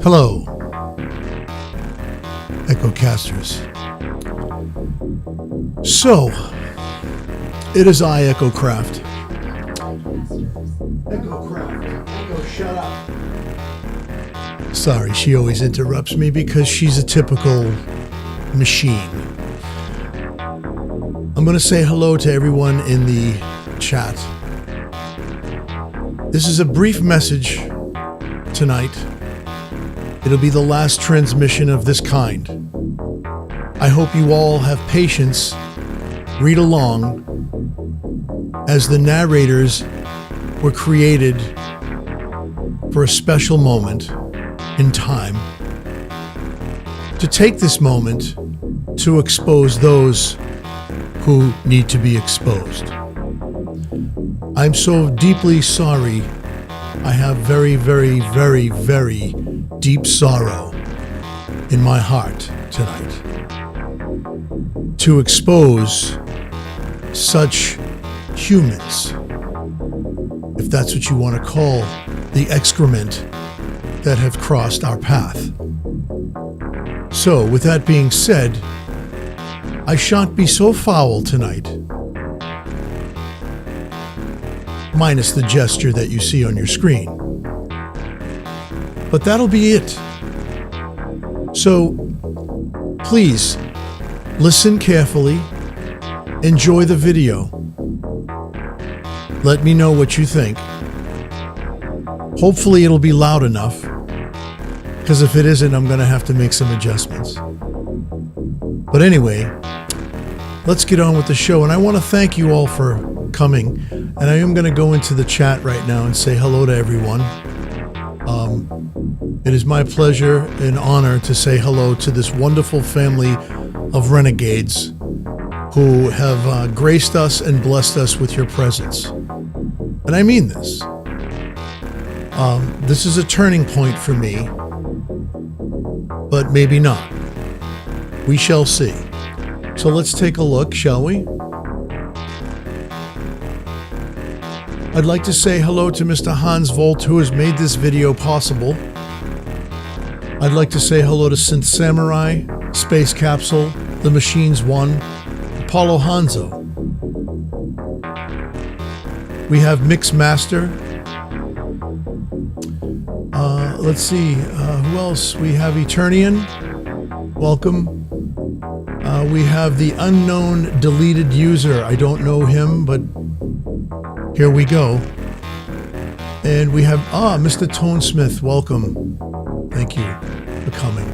Hello, EchoCasters. So, it is I, EchoCraft. EchoCraft. Echo, shut up. Sorry, she always interrupts me because she's a typical machine. I'm going to say hello to everyone in the chat. This is a brief message tonight. It'll be the last transmission of this kind. I hope you all have patience, read along, as the narrators were created for a special moment in time to take this moment to expose those who need to be exposed. I'm so deeply sorry. I have very, very, very, very deep sorrow in my heart tonight to expose such humans, if that's what you want to call the excrement that have crossed our path. So, with that being said, I shan't be so foul tonight, minus the gesture that you see on your screen. But that'll be it. So, please, listen carefully, enjoy the video. Let me know what you think. Hopefully it'll be loud enough, because if it isn't, I'm going to have to make some adjustments. But anyway, let's get on with the show. And I want to thank you all for coming. And I am going to go into the chat right now and say hello to everyone. It is my pleasure and honor to say hello to this wonderful family of renegades who have graced us and blessed us with your presence. And I mean this. This is a turning point for me, but maybe not. We shall see. So let's take a look, shall we? I'd like to say hello to Mr. Hans Volt, who has made this video possible. I'd like to say hello to Synth Samurai, Space Capsule, The Machines One, Apollo Hanzo. We have Mix Master. Let's see, who else? We have Eternian. Welcome. We have the unknown deleted user. I don't know him, but here we go. And we have, Mr. Tonesmith, welcome. Thank you for coming.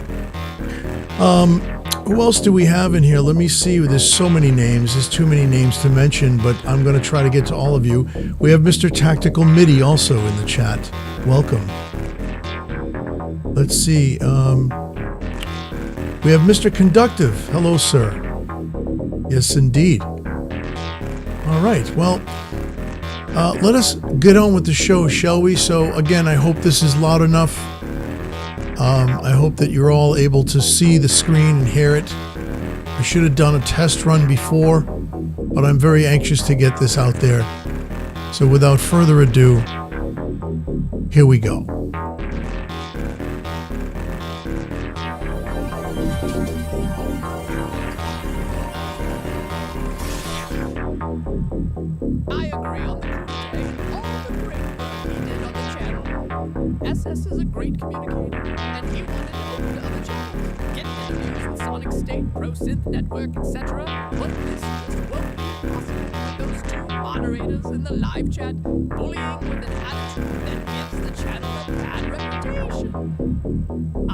Who else do we have in here? Let me see. There's so many names. There's too many names to mention, but I'm going to try to get to all of you. We have Mr. Tactical MIDI also in the chat. Welcome. Let's see. We have Mr. Conductive. Hello, sir. Yes, indeed. All right. Well, let us get on with the show, shall we? So, again, I hope this is loud enough. I hope that you're all able to see the screen and hear it. I should have done a test run before, but I'm very anxious to get this out there. So, without further ado, here we go. I agree on the Kumite and all the great work he did on the channel. SS is a great communicator, and he wanted to open to other channels, get interviews with Sonic State, Pro Synth Network, etc. But this just won't be possible with those two moderators in the live chat bullying with an attitude that gives the channel a bad reputation.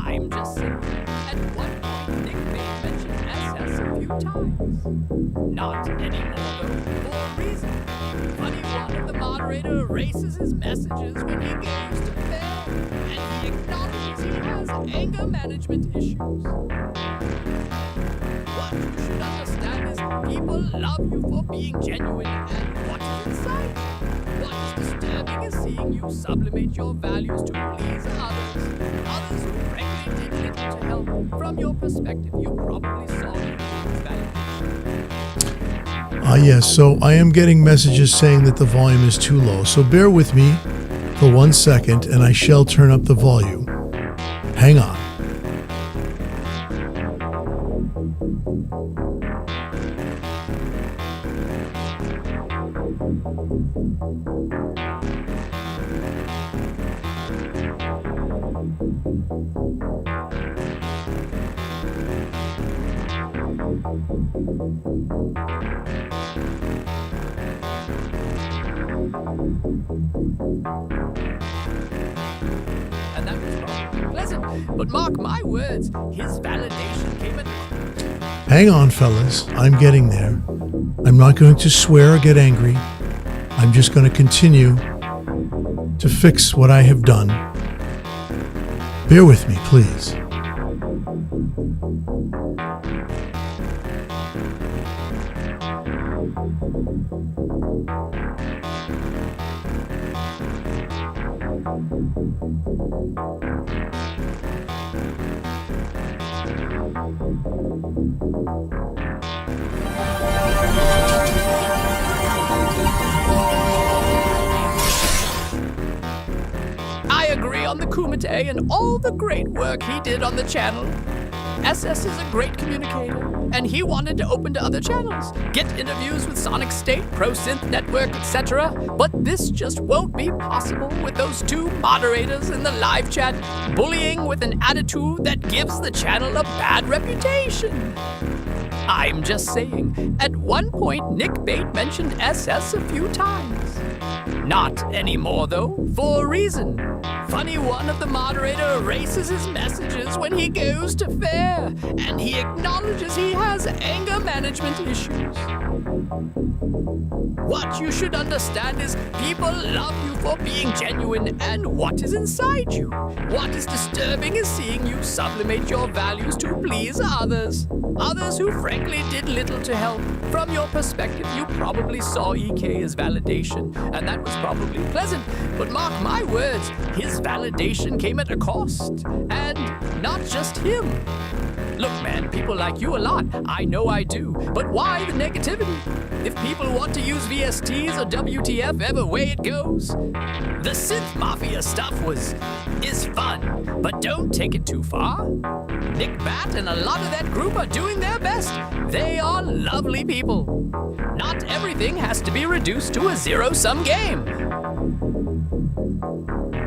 I'm just saying, at one point Nick may mention SS a few times. Not anymore though, for a reason. Funny one of the moderator erases his messages when he goes to bed, and he acknowledges he has anger management issues. What you should understand is people love you for being genuine and what is inside. What is disturbing is seeing you sublimate your values to please others. Others who frankly did little to help. From your perspective, you probably saw it as validation. Yes, so I am getting messages saying that the volume is too low. So bear with me for 1 second and I shall turn up the volume. Hang on. And that was probably pleasant, but mark my words, his validation came at... Hang on, fellas. I'm getting there. I'm not going to swear or get angry. I'm just going to continue to fix what I have done. Bear with me, please. I agree on the Kumite and all the great work he did on the channel. SS is a great communicator, and he wanted to open to other channels, get interviews with Sonic State, Pro Synth Network, etc. But this just won't be possible with those two moderators in the live chat bullying with an attitude that gives the channel a bad reputation. I'm just saying, at one point Nick Bate mentioned SS a few times. Not anymore though, for a reason. Funny one of the moderator erases his messages when he goes to fair, and he acknowledges he has anger management issues. What you should understand is people love you for being genuine and what is inside you. What is disturbing is seeing you sublimate your values to please others. Others who frankly did little to help. From your perspective, you probably saw EK as validation, and that was probably pleasant. But mark my words, his validation came at a cost. And not just him. Look, man, people like you a lot. I know I do. But why the negativity? If people want to use VSTs or WTF, every way it goes. The Synth Mafia stuff is fun, but don't take it too far. Nick Bat and a lot of that group are doing their best. They are lovely people. Not everything has to be reduced to a zero-sum game.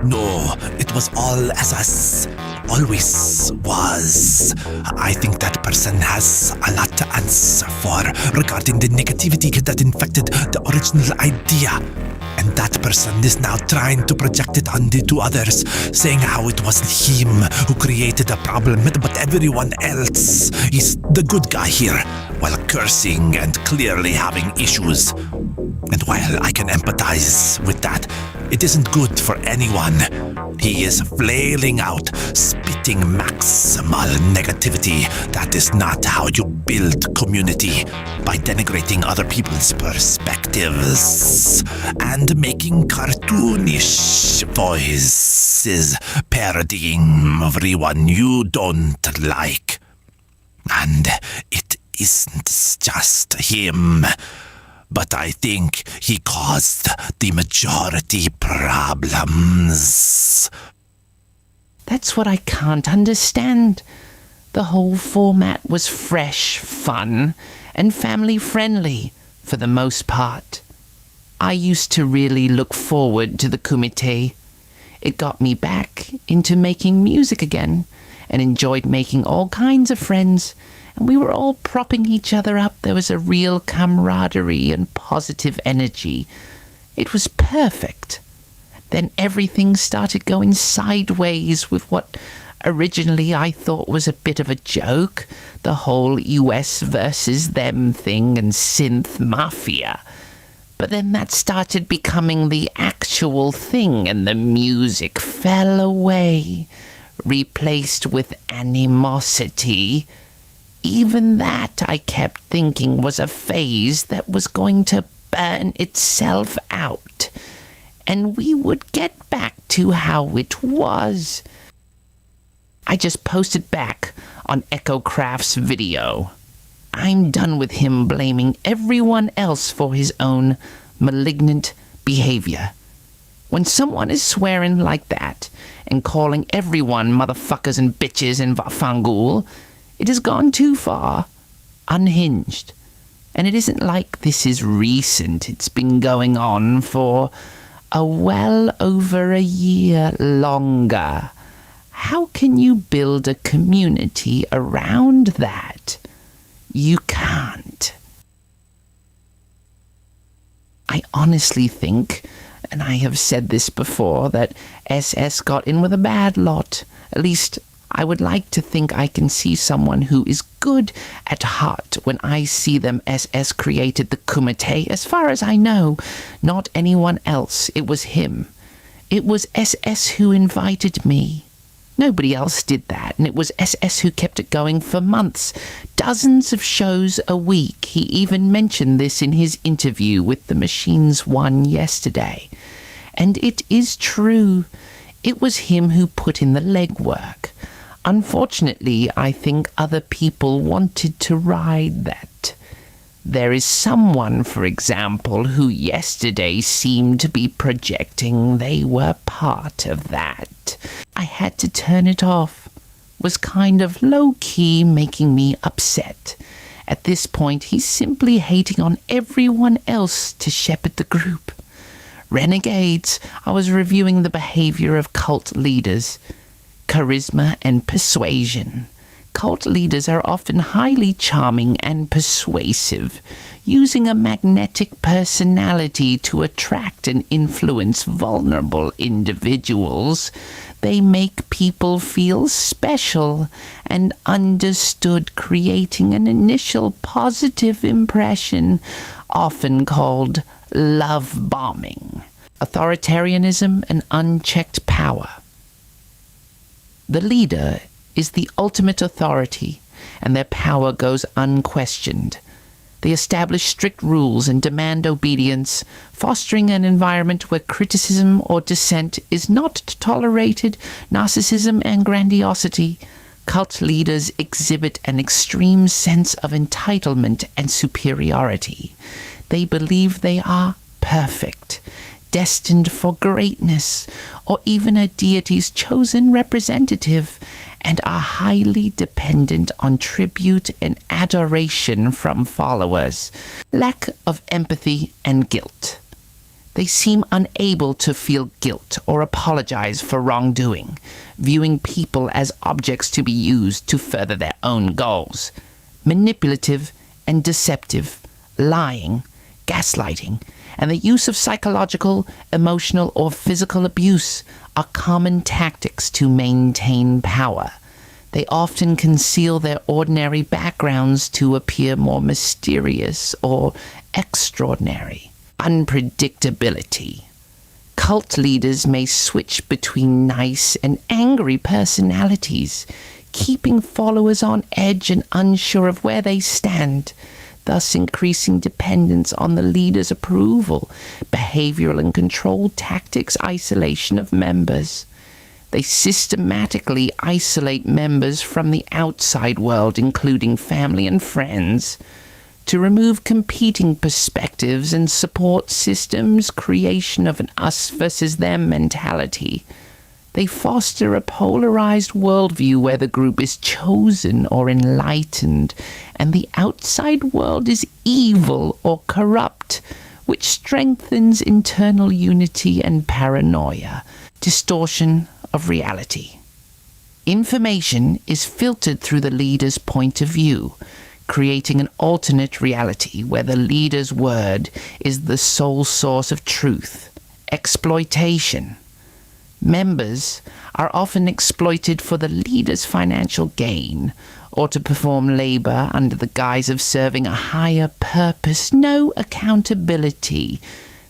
No, it was all SS. Always was. I think that person has a lot to answer for regarding the negativity that infected the original idea. And that person is now trying to project it onto others, saying how it wasn't him who created the problem, but everyone else is the good guy here, while cursing and clearly having issues. And while I can empathize with that, it isn't good for anyone. He is flailing out, spitting maximal negativity. That is not how you build community, by denigrating other people's perspectives and making cartoonish voices, parodying everyone you don't like. And it isn't just him. But I think he caused the majority problems. That's what I can't understand. The whole format was fresh, fun, and family-friendly for the most part. I used to really look forward to the Kumite. It got me back into making music again, and enjoyed making all kinds of friends, and we were all propping each other up. There was a real camaraderie and positive energy. It was perfect. Then everything started going sideways with what originally I thought was a bit of a joke, the whole US versus them thing and synth mafia. But then that started becoming the actual thing, and the music fell away, replaced with animosity. Even that I kept thinking was a phase that was going to burn itself out, and we would get back to how it was. I just posted back on Echo Craft's video. I'm done with him blaming everyone else for his own malignant behavior. When someone is swearing like that and calling everyone motherfuckers and bitches and vafangul, it has gone too far, unhinged. And it isn't like this is recent. It's been going on for well over a year longer. How can you build a community around that? You can't. I honestly think, and I have said this before, that SS got in with a bad lot. At least I would like to think I can see someone who is good at heart when I see them. SS created the Kumite. As far as I know, not anyone else. It was him. It was SS who invited me. Nobody else did that, and it was SS who kept it going for months. Dozens of shows a week. He even mentioned this in his interview with the Machines One yesterday. And it is true. It was him who put in the legwork. Unfortunately, I think other people wanted to ride that. There is someone, for example, who yesterday seemed to be projecting they were part of that. I had to turn it off. Was kind of low-key making me upset. At this point, he's simply hating on everyone else to shepherd the group. Renegades, I was reviewing the behavior of cult leaders. Charisma and persuasion. Cult leaders are often highly charming and persuasive, using a magnetic personality to attract and influence vulnerable individuals. They make people feel special and understood, creating an initial positive impression, often called love bombing. Authoritarianism and unchecked power. The leader is the ultimate authority, and their power goes unquestioned. They establish strict rules and demand obedience, fostering an environment where criticism or dissent is not tolerated. Narcissism and grandiosity. Cult leaders exhibit an extreme sense of entitlement and superiority. They believe they are perfect, destined for greatness, or even a deity's chosen representative, and are highly dependent on tribute and adoration from followers. Lack of empathy and guilt. They seem unable to feel guilt or apologize for wrongdoing, viewing people as objects to be used to further their own goals. Manipulative and deceptive, lying, gaslighting, and the use of psychological, emotional, or physical abuse are common tactics to maintain power. They often conceal their ordinary backgrounds to appear more mysterious or extraordinary. Unpredictability. Cult leaders may switch between nice and angry personalities, keeping followers on edge and unsure of where they stand, thus increasing dependence on the leader's approval, behavioral and control tactics, isolation of members. They systematically isolate members from the outside world, including family and friends, to remove competing perspectives and support systems, creation of an us versus them mentality. They foster a polarized worldview where the group is chosen or enlightened, and the outside world is evil or corrupt, which strengthens internal unity and paranoia, distortion of reality. Information is filtered through the leader's point of view, creating an alternate reality where the leader's word is the sole source of truth. Exploitation. Members are often exploited for the leader's financial gain or to perform labor under the guise of serving a higher purpose. No accountability.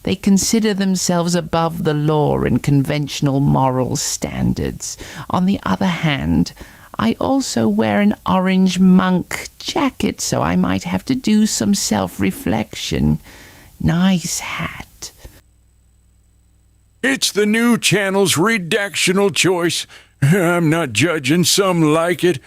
They consider themselves above the law and conventional moral standards. On the other hand, I also wear an orange monk jacket, so I might have to do some self-reflection. Nice hat. It's the new channel's redactional choice. I'm not judging, some like it.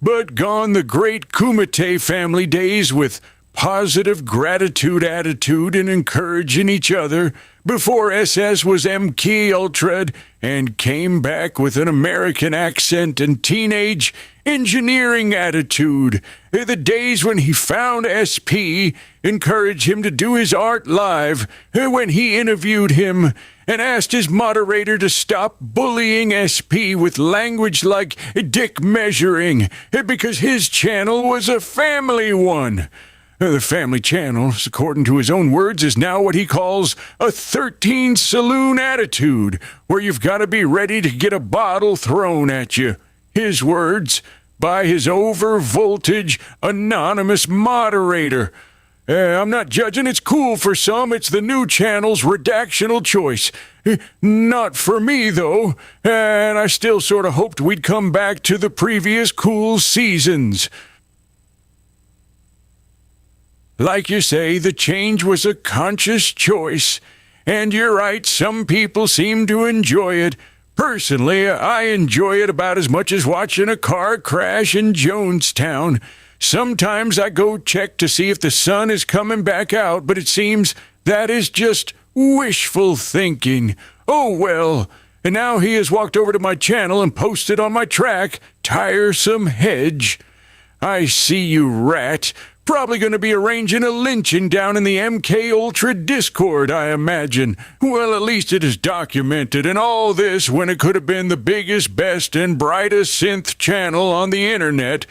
But gone the great Kumite family days with positive gratitude attitude and encouraging each other before SS was MK Ultra'd and came back with an American accent and teenage engineering attitude. The days when he found SP encouraged him to do his art live, when he interviewed him and asked his moderator to stop bullying SP with language like dick measuring, because his channel was a family one. The family channel, according to his own words, is now what he calls a 13 saloon attitude, where you've got to be ready to get a bottle thrown at you. His words, by his over-voltage, anonymous moderator. I'm not judging, it's cool for some, it's the new channel's redactional choice. Not for me, though, and I still sort of hoped we'd come back to the previous cool seasons. Like you say, the change was a conscious choice, and you're right, some people seem to enjoy it. Personally, I enjoy it about as much as watching a car crash in Jonestown. Sometimes I go check to see if the sun is coming back out, but it seems that is just wishful thinking. Oh well, and now he has walked over to my channel and posted on my track, Tiresome Hedge. I see you, rat. Probably going to be arranging a lynching down in the MK Ultra Discord, I imagine. Well, at least it is documented, and all this when it could have been the biggest, best, and brightest synth channel on the internet.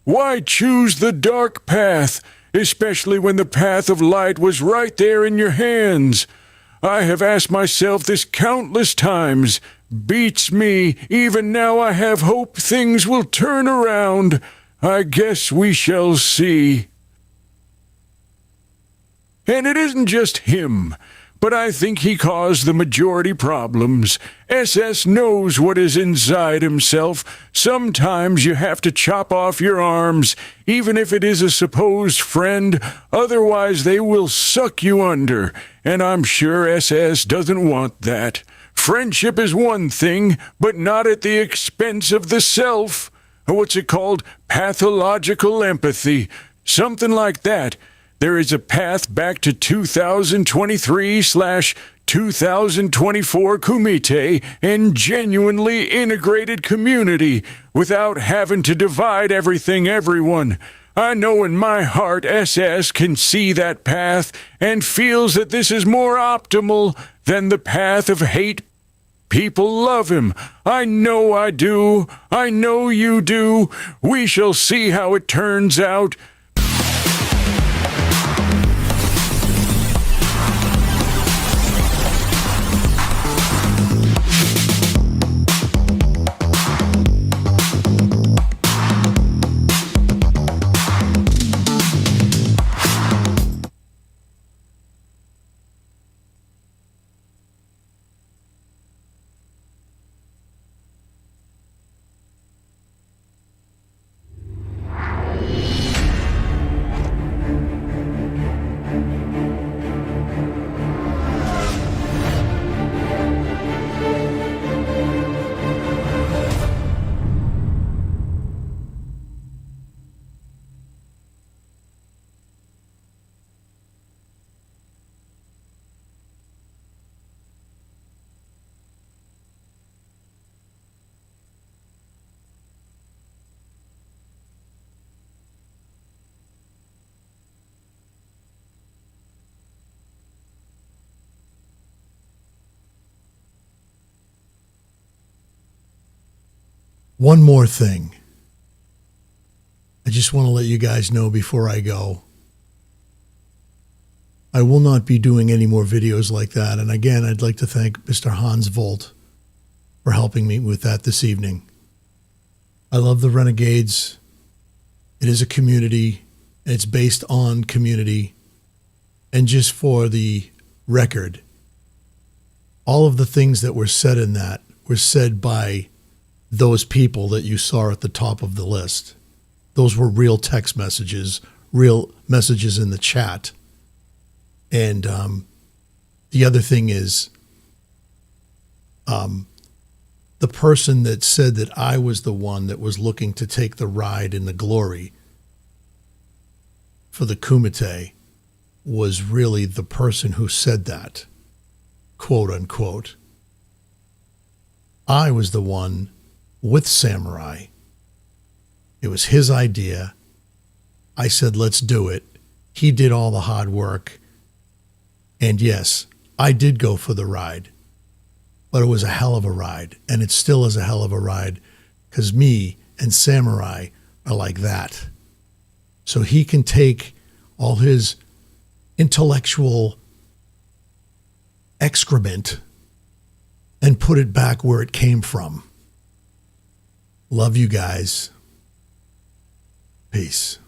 Why choose the dark path, especially when the path of light was right there in your hands? I have asked myself this countless times. Beats me. Even now I have hope things will turn around. I guess we shall see. And it isn't just him, but I think he caused the majority problems. SS knows what is inside himself. Sometimes you have to chop off your arms, even if it is a supposed friend, otherwise they will suck you under, and I'm sure SS doesn't want that. Friendship is one thing, but not at the expense of the self. What's it called? Pathological empathy. Something like that. There is a path back to 2023/2024 Kumite and genuinely integrated community without having to divide everyone. I know in my heart SS can see that path and feels that this is more optimal than the path of hate. People love him. I know I do. I know you do. We shall see how it turns out. One more thing. I just want to let you guys know before I go. I will not be doing any more videos like that. And again, I'd like to thank Mr. Hans Volt for helping me with that this evening. I love the Renegades. It is a community. It's based on community. And just for the record, all of the things that were said in that were said by those people that you saw at the top of the list. Those were real text messages, real messages in the chat. And the other thing is, the person that said that I was the one that was looking to take the ride in the glory for the Kumite was really the person who said that, quote unquote. I was the one with Samurai. It was his idea. I said, let's do it. He did all the hard work. And yes, I did go for the ride, but it was a hell of a ride. And it still is a hell of a ride because me and Samurai are like that. So he can take all his intellectual excrement and put it back where it came from. Love you guys. Peace.